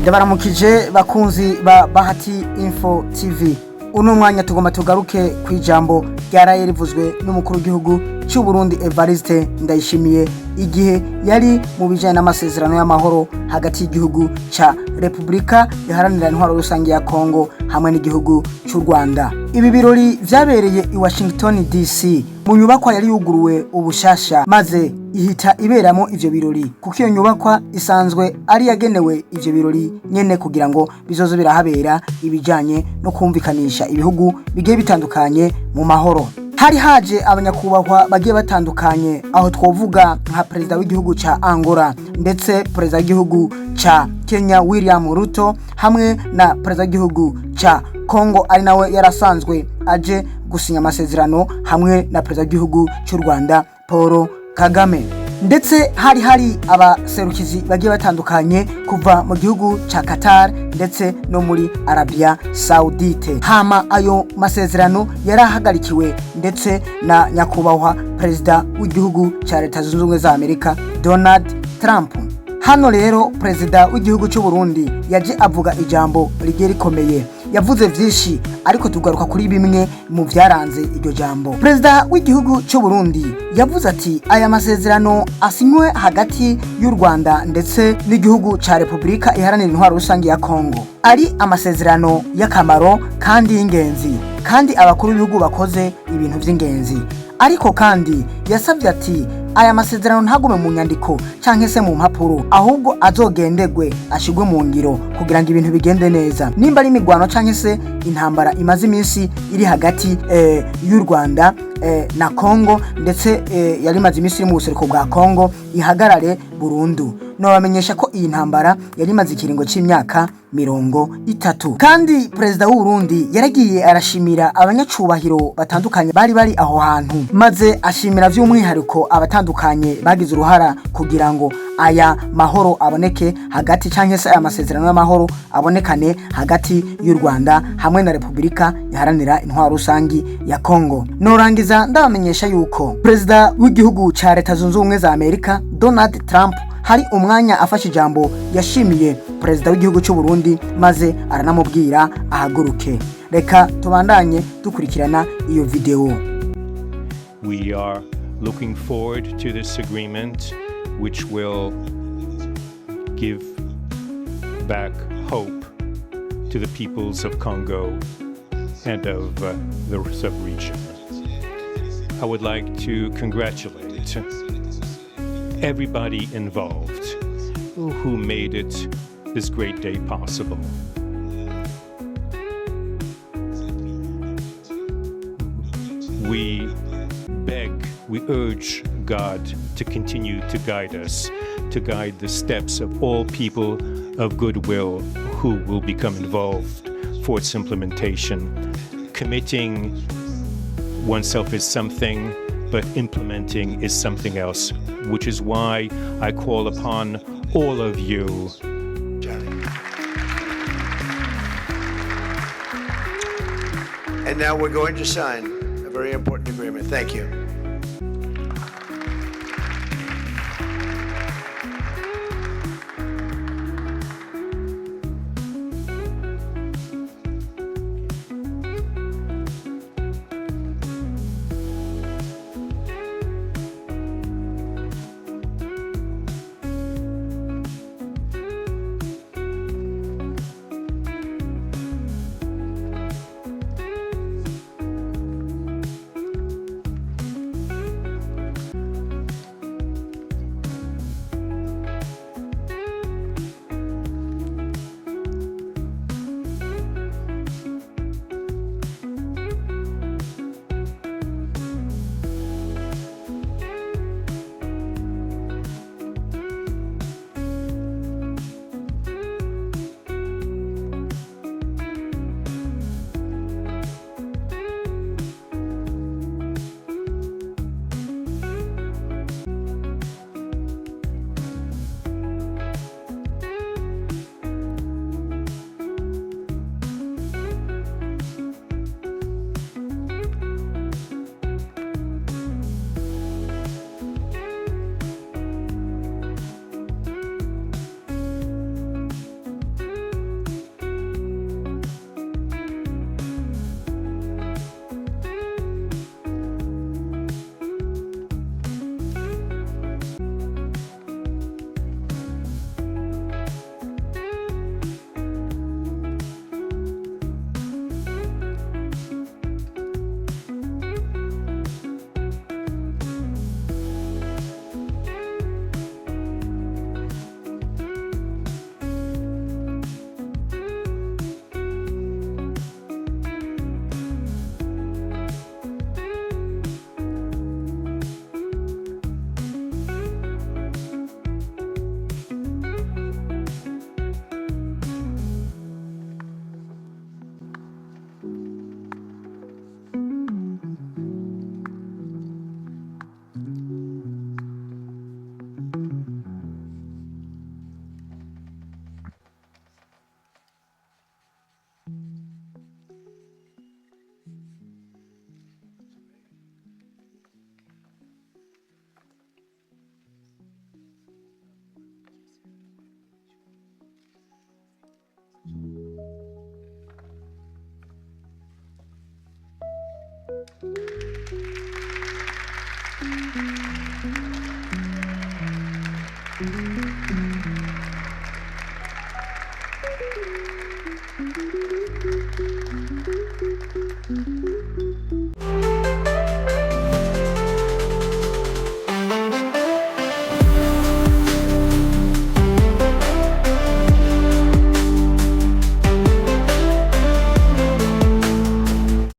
Ndabaramukije bakunzi ba Bahati Info TV. Uno mwanya tugomba tugaruke ku ijambo ryaraye rivuzwe n'umukuru w'igihugu cy'u Burundi Evariste Ndayishimiye igihe yari mu bijanye n'amasezerano y'amahoro hagati y'igihugu ca Republika Iharanira Intwaro Rusange ya Congo hamwe n'igihugu cy'u Rwanda. Ibi birori vyabereye i Washington DC mu nyubakwa yari yuguruwe ubushasha maze ihita iberamo ivyo birori kuko iyo nyubakwa isanzwe ari yagenewe ivyo birori nyene kugira ngo bizozo birahabera ibijanye no kumvikanisha ibihugu bigiye bitandukanye mu mahoro. Hari haje abanyakubahwa bagiye batandukanye aho twovuga nka perezida w'igihugu ca Angola ndetse perezida w'igihugu ca Kenya William Ruto hamwe na perezida w'igihugu ca Congo ari nawe yarasanzwe aje gusinya amasezerano hamwe na perezida w'igihugu cy'u Rwanda Paul Kagame. Ndetse hari abaserukizi bagiye batandukanye kuva mu gihugu ca Qatar ndetse no muri Arabia Saudite. Hama ayo masezerano yarahagarikiwe ndetse na nyakubahwa perezida w'igihugu ca Leta Zunze Ubumwe za Amerika Donald Trump. Hano rero perezida w'igihugu cy'u Burundi yaje avuga ijambo rikomeye. Yavuze vyinshi ariko tugaruka kuri bimwe mu vyaranze iryo jambo. Perezida w'igihugu cy'u Burundi yavuze ati aya masezerano asinywe hagati y'u Rwanda ndetse n'igihugu ca Republika Iharanira Intwaro Rusange ya Congo. Ari amasezerano y'akamaro kandi y'ingenzi kandi abakuru b'ibihugu bakoze ibintu vy'ingenzi. Ariko kandi yasavye ati aya masezerano ntagume mu nyandiko canke se mu mpapuro ahubwo azogendegwe ashigwe mu ngiro kugira ngo ibintu bigende neza. Nimba ari imigwano canke se intambara imaze iminsi iri hagati y'u Rwanda na Congo ndetse yari maze iminsi mu buseruko bwa Congo ihagarare burundu. No bamenyesha ko iyi ntambara yari maze ikiringo c'imyaka 30. Kandi perezida w'u Burundi yaragiye arashimira abanyacubahiro batandukanye bari aho hantu maze ashimira vy'umwihariko abatandukanye bagize uruhara kugira ngo aya mahoro aboneke hagati canke se aya masezerano y'amahoro abonekane hagati y'u Rwanda hamwe na Republika Iharanira Intwaro Rusange ya Congo. Norangiza ndabamenyesha yuko perezida w'igihugu ca Leta Zunze Ubumwe za Amerika Donald Trump hari umwanya afashe ijambo yashimiye perezida w'igihugu cy'u Burundi maze aranamubwira ahaguruke. Reka tubandanye dukurikirana iyo video. We are looking forward to this agreement which will give back hope to the peoples of Congo and of the sub-region. I would like to congratulate everybody involved who made it this great day possible. We urge God to continue to guide us, to guide the steps of all people of goodwill who will become involved for its implementation. Committing oneself is something, but implementing is something else, which is why I call upon all of you. And now we're going to sign a very important agreement. Thank you.